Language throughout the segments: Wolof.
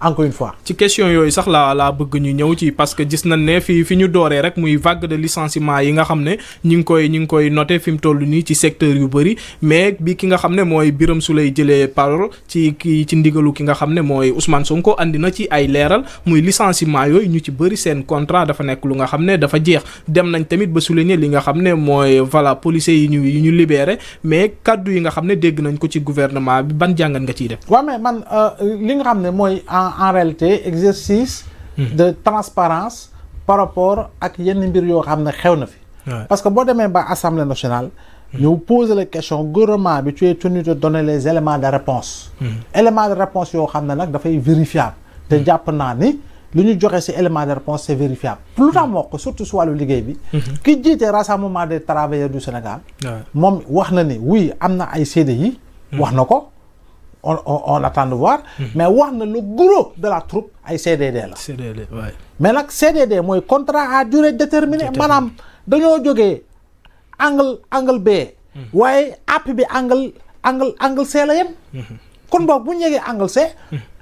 encore une fois. ci question yooyu sax laa bëgg ñu ñëw ci parce que gis nañ ne fi ñu dooree rek muy vague de licenciement yi nga xam ne ñi ngi koy noté fi mu toll nii ci secteur yu bëri mais bi ki nga xam ne mooy Birame Souleye jëlee parole ci ndigalu ki nga xam ne mooy Ousmane Sonko andi na ci ay leeral muy licenciement yooyu ñu ci bëri seen contrat dafa nekk lu nga xam ne dafa jeex dem nañ tamit ba souligner li nga xam ne mooy voilà policiers yi ñu libéré mais kaddu yi nga xam ne dégg nañ ko ci gouvernement bi ban jàngat nga ciy def. waaw mais man li nga xam ne mooy en réalité exercice de transparence par rapport ak yenn mbir yoo xam ne xew na fi. parce que boo demee ba Assemblée nationale. ñu poser la question gouvernement bi tu es tenu de donner les éléments de réponse. éléments de réponse yoo xam ne nag dafay vérifiable. te jàpp naa ni lu ñu joxe ci élément de réponse c'est vérifiable. lu tax moo ko surtout si wàllu liggéey bi. ki jiite rassemblement des travailleurs du Sénégal. moom wax na ni oui am na ay CDI. wax na ko on attend de voir. mais wax na le gros de la troupe ay CDD la. CDD waay. mais nag CDD mooy contrat à durée déterminée. maanaam dañoo jógee angle B. waaye app bi angle C la yem. kon boog bu ñu yegee angle C.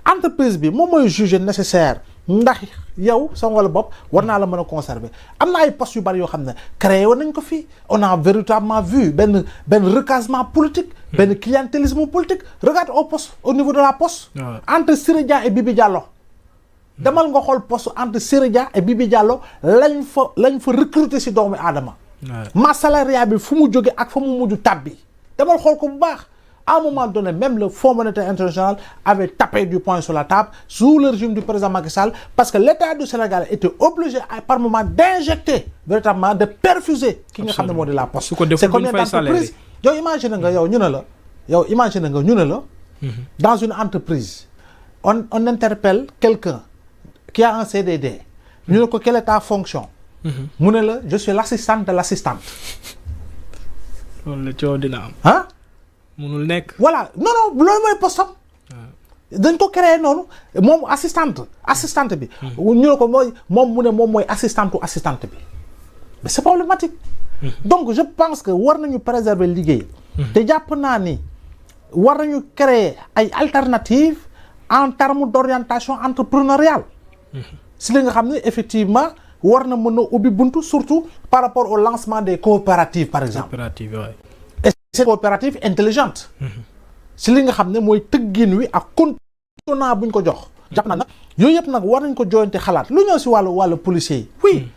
entreprise bi moom mooy juger nécessaire ndax yow sa wàllu bopp war naa la mën a conserver am na ay postes yu bari yoo xam ne créé woon nañ ko fii on a véritablement vu benn recasement politique. benn clientélisme politique regarde au niveau de la poste. entre Siré Dia et Bibi Diallo. demal nga xool poste entre Siré Dia et Bibi Diallo lañ fa recruter ci doomu aadama. masse salariale bi fu mu jóge ak fa mu mujj tàbbi demal xool ko bu baax. à un moment donné même le Fonds monétaire international avait tapé du poing sur la table sous le régime du président Macky Sall parce que l'État du Sénégal était obligé par moment d'injecter véritablement de perfuser ki nga xam ne moo di la poste. C'est combien d'entreprises yow imagine nga ñu ne la dans une entreprise on interpelle quelqu'un qui a un CDD ñu ne ko quelle est ta fonction mu ne la je suis l'assistante de l'assistante. loolu la coow dina am. munul nekk. voilà non loolu mooy postam. dañ ko créé noonu moom assistante bi. ñu ne ko moom mooy assistante bi mais c'est problématique. donc je pense que war nañu préserver liggéey. te jàpp naa ni war nañu créer ay alternatives en termes d'orientation entrepreneuriale. si li nga xam ne effectivement war na mën a ubbi buntu surtout par rapport au lancement des coopératives par exemple. coopératives waay. et ces coopératives intelligentes. si li nga xam ne mooy tëggin wi ak contenant buñ ko jox. jàpp naa nag yooyu yëpp nag war nañ ko joyante xalaat lu ñëw si wàllu policier yi. oui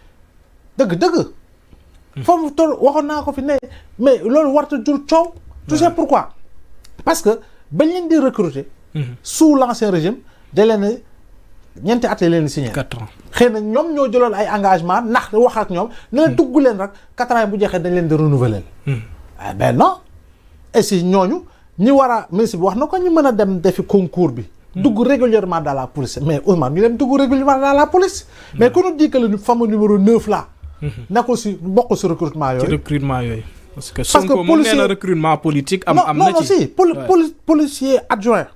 dëgg. foofu toll waxoon naa ko fi ne mais loolu warta jur coow. tu sais pourquoi parce que bañ leen di recruter. sous l'ancien régime da leen ñeenti at leen signé. 4 ans xëy na ñoom ñoo jëloon ay engagement ndax wax ak ñoom. ne leen dugg leen rek 4 ans bu jeexee dañ leen di renouveler. ben non et si ñooñu ñi war a ministre bi wax na ko ñu mën a dem defi concours bi. dugg régulièrement dans la police mais Ousmane ñu dem dugg régulièrement dans la police. mais ku ñu dit que le fameux numéro 9 là. nekkul si bokk si recrutement yooyu. ci recrutement yooyu. parce que Sonko moom nee na recrutement politique. am na non si policier adjoint.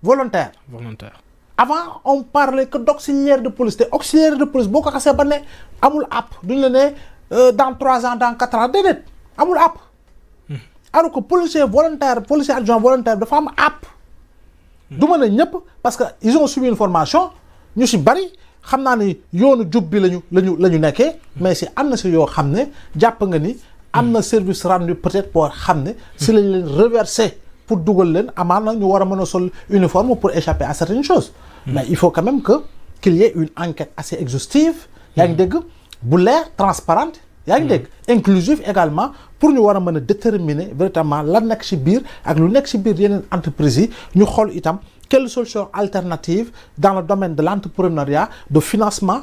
volontaire. avant on parlait que d'auxiliaire de police te auxiliaire de police boo ko xasee ba ne amul app duñ la ne dans 3 ans dans 4 ans déedéet amul app. alors que policier volontaire policier adjoint volontaire dafa am app. du mën a ñëpp parce que ils ont suivi une formation ñu si bari xam naa ni yoonu jub bi lañu nekkee. mais si am na si yoo xam ne jàpp nga ni am na service rendu peut-être pour xam ne. si lañ leen reverser. pour dugal leen amaan na ñu war a mën a sol uniforme pour échapper à certaines choses. mais il faut quand même qu'il y ait une enquête assez exhaustive. yaa ngi dégg bu leer transparente yaa ngi dégg inclusive également pour ñu war a mën a déterminer véritablement lan nekk ci biir ak lu nekk ci biir yeneen entreprises yi ñu xool itam quelle solution alternative dans le domaine de l'entrepreneuriat de financement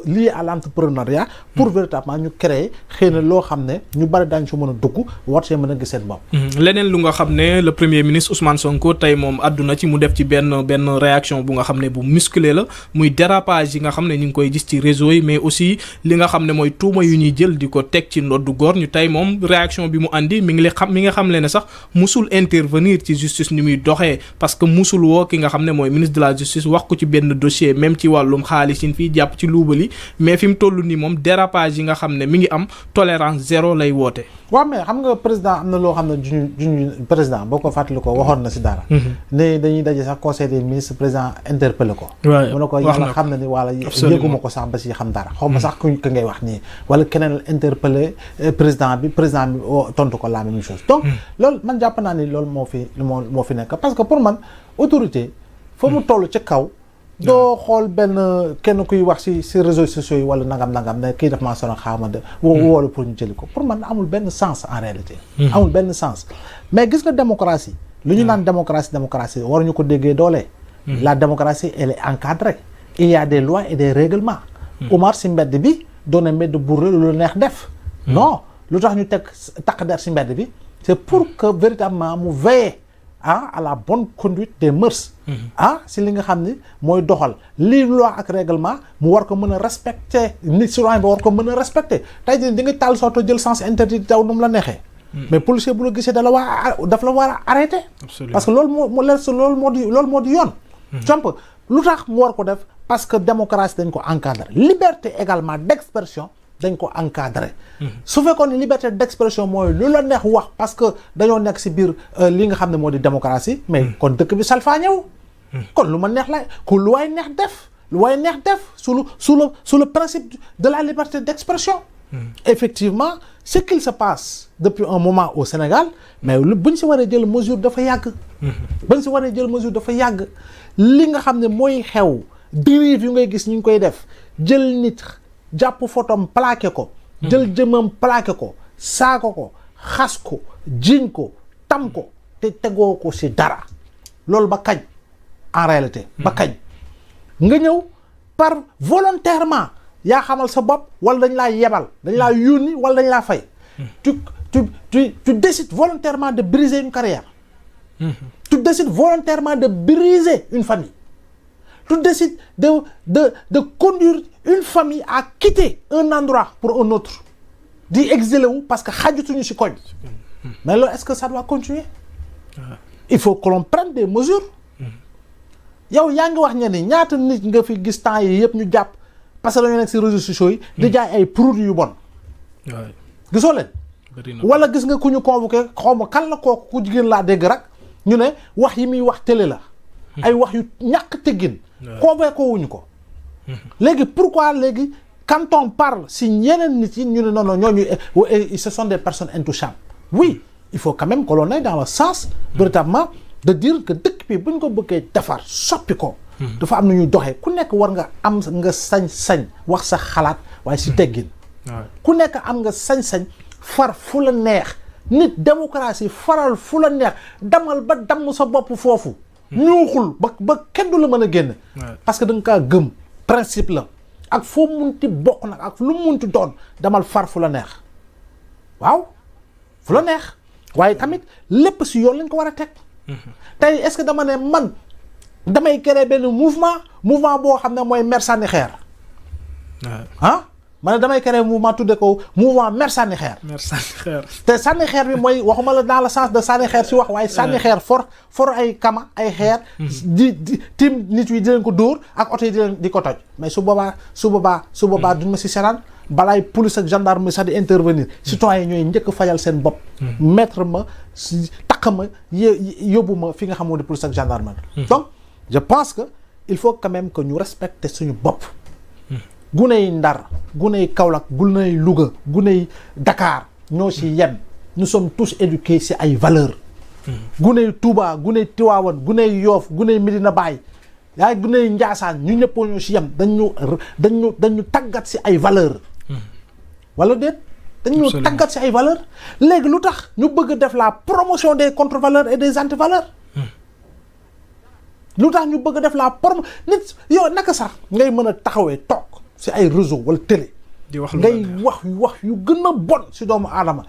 lié à l'entrepreneuriat pour véritablement ñu créer xëy na loo xam ne ñu bari daañu ci mën a dugg war see mën a gis seen bopp. leneen lu nga xam ne le premier ministre Ousmane Sonko tey moom àdduna ci mu def ci benn réaction bu nga xam ne bu musclé la muy dérapage yi nga xam ne ñu ngi koy gis ci réseau yi mais aussi li nga xam ne mooy tuuma yu ñuy jël di ko teg ci ndoddu góor ñu tey moom réaction bi mu andi mi nga xam le ne sax musul intervenir ci justice ni muy doxee parce que musul woo ki nga xam ne mooy ministre de la justice wax ko ci benn dossier même ci wàllum xaalis yi fii jàpp ci luubali mais fi mu toll nii moom dérapage yi nga xam ne mi ngi am tolérance zéro lay woote. waaw mais xam nga président am na loo xam ne juñu président boo ko fàttali ko waxoon na si dara. ne dañuy daje sax conseil des ministres président interpellé ko. waaw mu ne ko yàlla xam na ni wala yëguma ko sax ba si xam dara. xaw ma sax ku ngay wax nii wala keneen interpellé président bi tontu ko la même chose. donc loolu man jàpp naa ni loolu moo fi nekk parce que pour man autorité. fa mu toll ci kaw. doo xool benn kenn kuy wax si réseaux sociaux yi wala nangam ne kii daf maa sonal xaama de woolu pour ñu jëli ko pour man amul benn sens en réalité. amul benn sens mais gis nga démocratie. lu ñu naan démocratie waruñu ko déggee doole. la démocratie elle est encadrée. il y a des lois et des règlements. Umar si mbedd bi doone mbedd bu lu neex def. non lu tax ñu takk der si mbedd bi c'est pour que véritablement mu veiller à la bonne conduite des mœurs. si li nga xam ni mooy doxal lii loi ak règlement mu war ko mën a respecter nit citoyen bi war ko mën a respecter tey jii di nga taal soto jël sens interdit daw nu mu la neexee. mais policier bu la gisee daf la war a arrêter. parce que loolu moo di yoon. donc lu tax mu war ko def parce que démocratie dañ ko encadrer liberté également d'expression dañ ko encadrer. su fekkoon ni liberté d'expression mooy lu la neex wax parce que dañoo nekk ci biir li nga xam ne moo di démocratie mais kon dëkk bi salfaañewu kon lu ma neex la ku lu waay neex def sous le principe de la liberté d'expression. Effectivement ce qu'il se passe depuis un moment au Sénégal mais buñ ci waree jël mesure dafa yàgg. Li nga xam ne mooy xew dérive yu ngay gis ñu ngi koy def jël nit jàpp photom plaqué ko. jël jëmam plaqué ko saako ko xas ko jiñ ko tam ko te tegoo ko ci dara loolu ba kañ en réalité ba kañ nga ñëw par volontairement yaa xamal sa bopp wala dañ laa yebal dañ laa yónni wala dañ laa fay tu décides volontairement de briser une carrière tu décides volontairement de briser une famille tu décides de conduire une famille à quitter un endroit pour un autre di exiler wu parce que xajutuñu ci koñ mais loolu est-ce que ça doit continuer il faut que l'on prenne des mesures yow yaa ngi wax ñenn ñaata nit nga fi gis temps yi yëpp ñu jàpp parce que dañoo nekk ci réseaux sociaux yi di jaay ay produits yu bon gisoo leen wala gis nga ku ñu convoqué xaw ma kan la kooku ku jigéen laa dégg rek ñu ne wax yi muy wax télé la ay wax yu ñàkk teggin convoqué wuñu ko léegi pourquoi léegi quand on parle si ñeneen nit yi ñu ne non ñooñu ce sont des personnes intouchables oui il faut quand même que l'on aille dans le sens véritablement de dire que dëkk bi bu ñu ko bëggee defar soppi ko dafa am na ñuy doxee ku nekk war nga am nga sañ-sañ wax sa xalaat waaye si teggin ku nekk am nga sañ-sañ far fu la neex nit démocratie faral fu la neex damal ba damm sa bopp foofu ñuuxul ba kenn du la mën a génn parce que da nga kaa gëm principe la ak foo munti bokk nag ak lu munti doon damal far fu la neex waaw fu la neex waaye tamit lépp si yoon lañ ko war a teg tey est-ce que dama ne man damay créer benn mouvement boo xam ne mooy mer sànni xeer ma ne damay créer mouvement tudde ko mouvement mer sànni xeer te sànni xeer bi mooy waxuma la dans le sens de sànni xeer si wax waaye sànni xeer for ay kama ay xeer di tim nit yi di leen ko dóor ak oto yi di ko toj mais su boobaa duñ ma si seraan balaay police ak gendarme sax di intervenir citoyen ñooy njëkk fajal seen bopp mettre ma takk ma yóbbu ma fi nga xamoo di police ak gendarme donc je pense que il faut quand même que ñu respecter suñu bopp guney Ndar guney Kaolack guney Louga guney Dakar ñoo ci yem nous sommes tous éduqués ci ay valeurs guney Touba guney Tivaouane guney Yoff guney Medina Baye yaa guney Ndiassane ñu ñëpp ñoo ci yem dañu tàggat ci ay valeurs wala déet dañu tàggat ci ay valeurs léegi lu tax ñu bëgg def la promotion des contre-valeurs et des anti-valeurs lu tax ñu bëgg def la nit yow naka sax ngay mën a taxawee toog ci ay réseau wala télé ngay wax yu gën a bon ci doomu aadama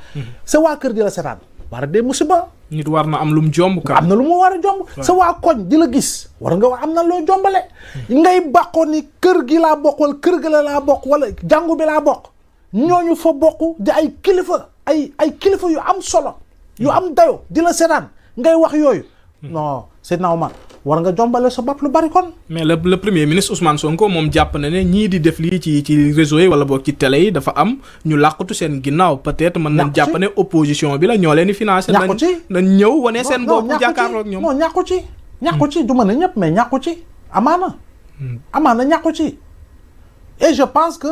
sa waa kër di la seetaan war a dee musiba nit war na am lu mu jomb ka am na lu mu war a jomb sa waa koñ di la gis war nga wax am na loo jombale ngay bàqoon ni kër gi laa bokk wala kër gi laa bokk wala jàngu bi laa bokk ñooñu fa bokk di ay kilifa ay kilifa yu am solo yu am dayo di la seetaan ngay wax yooyu non c'est normal war nga jombale sa bopp lu bari kon. mais le premier ministre Ousmane Sonko moom jàpp na ne ñii di def lii ci réseau yi wala boog ci télé yi dafa am ñu làqatu seen ginnaaw peut-être mën nañ jàpp ne opposition bi la ñoo leen di financer. ñàkku ci nañ ñëw wane seen bopp bu jàkkaarloo ak ñoom. non ñàkku ci. ñàkku ci du ma ne ñëpp mais ñàkku ci amaana. amaana ñàkku ci. et je pense que.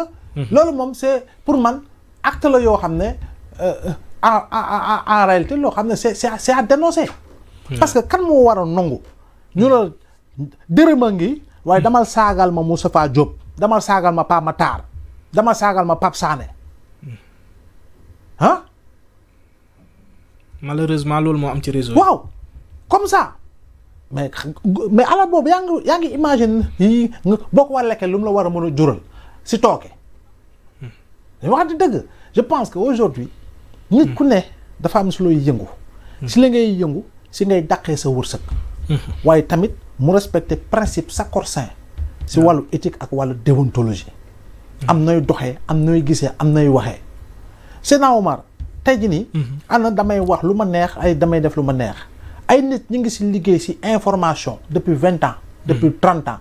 loolu moom c'est pour man acte la yoo xam ne en réalité loo xam ne c'est à dénoncer. parce que kan moo war a nangu. ñu la dërëma ngi waaye damal saagal ma Moustapha Diop damal saagal ma Pape Matar damal saagal ma Pape Sané ah. malheureusement loolu moo am ci réseau. waaw comme ça mais alal boobu yaa ngi imagine yi boo ko war a lekkee lu mu la war a mën a jural si tooke. dañu waxante dëgg je pense que aujourd'hui nit ku ne dafa am si looy yëngu. si la ngay yëngu si ngay dàqee sa wërsëg. waaye tamit mu respecter principe sacro-saint si wàllu éthique ak wàllu déontologie. am nooy doxee am nooy gisee am nooy waxee. Seydina Omar tey jii nii. ana damay wax lu ma neex ay damay def lu ma neex. ay nit ñu ngi si liggéey si information depuis 20 ans. depuis 30 ans.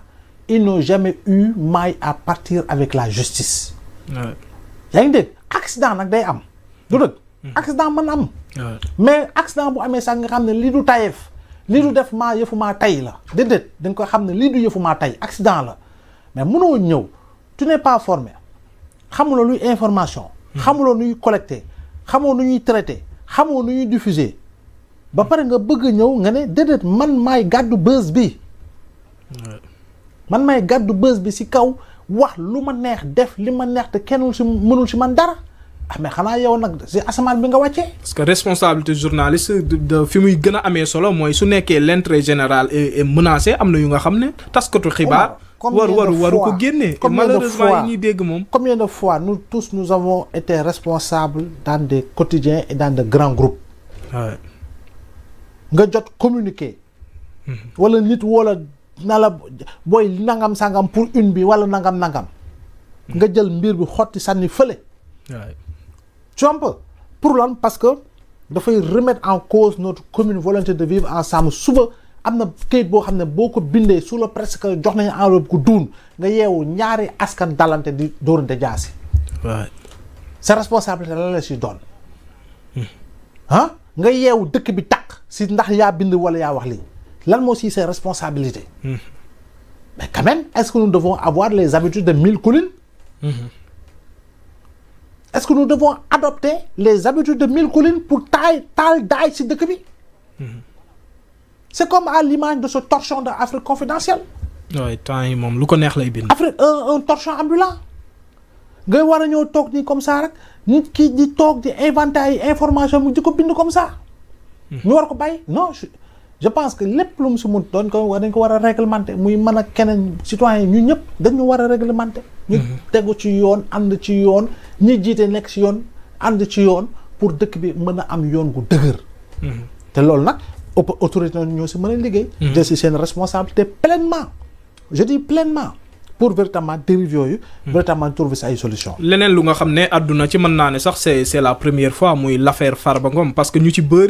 ils n'ont jamais eu maille à partir avec la justice. yaa ngi dégg accident nag day am. du dëgg accident mën am. mais accident bu amee sax nga xam ne lii du tayeef. lii du def maa yëfu maa tay la déedéet da nga ko xam ne lii du yëfu maa tay accident la mais mënoo ñëw tu n'es pas formé xamuloo luy information. xamuloo nuy collecté xamoo nu ñuy traité xamoo nu ñuy diffusé ba pare nga bëgg ñëw nga ne déedéet man maay gàddu buzz bi. man maay gàddu buzz bi si kaw wax lu ma neex def li ma neex te kenn si mënul si man dara. ah mais xanaa yow nag si asamaan bi nga wàccee. parce que responsabilité journaliste de fi muy gën a amee solo mooy su nekkee l'intérêt général est menacé am na yu nga xam ne taskatu xibaar. waru ko génnee. malheureusement yi ñuy dégg moom. combien de fois nous tous nous avons été responsables dans des quotidiens et dans de grands groupes. nga jot communiqué. wala nit wala na la booy nangam sangam pour une bi wala nangam. nga jël mbir bi xotti sànni fële. tu vois pour lan parce que dafay remettre en cause notre commune volonté de vivre ensemble suba am na kayit boo xam ne boo ko bindee sous le presque jox nañu enveloppe ku duun nga yeewu ñaari askan dalante di dóorante jaasi. sa responsabilité lan la si doon. nga yeewu dëkk bi tàq si ndax yaa bind wala yaa wax lii lan moo si ses responsabilités. mais quand même est-ce que nous devons avoir les habitudes de Mille Collines. Est-ce que nous devons adopter les habitudes de Mille Collines pour taal daay si dëkk bi. c'est comme à l'image de ce torchon de Afrique confidentielle. waaye temps yi moom lu ko neex lay bind. Afrique un torchon ambulant. ngay war a ñëw toog nii comme ça rek nit ki di toog di inventer ay information mu di ko bind comme ça. ñu war ko bàyyi non je pense que lépp lu mu si mun dañ ko war a réglementer muy mën a keneen citoyen ñu ñëpp dañu war a réglementer. ñu tegu ci yoon ànd ci yoon ñi jiite nekk ci yoon ànd ci yoon pour dëkk bi mën a am yoon gu dëgër. te loolu nag autorité ñoo si mën a liggéey. jël si seen responsabilité pleinement je dis pleinement pour véritablement dérive yooyu. véritablement trouver si ay solutions. leneen lu nga xam ne àdduna ci mën naa ne sax c'est la première fois muy l'affaire Farba Ngom parce que ñu ci bëri.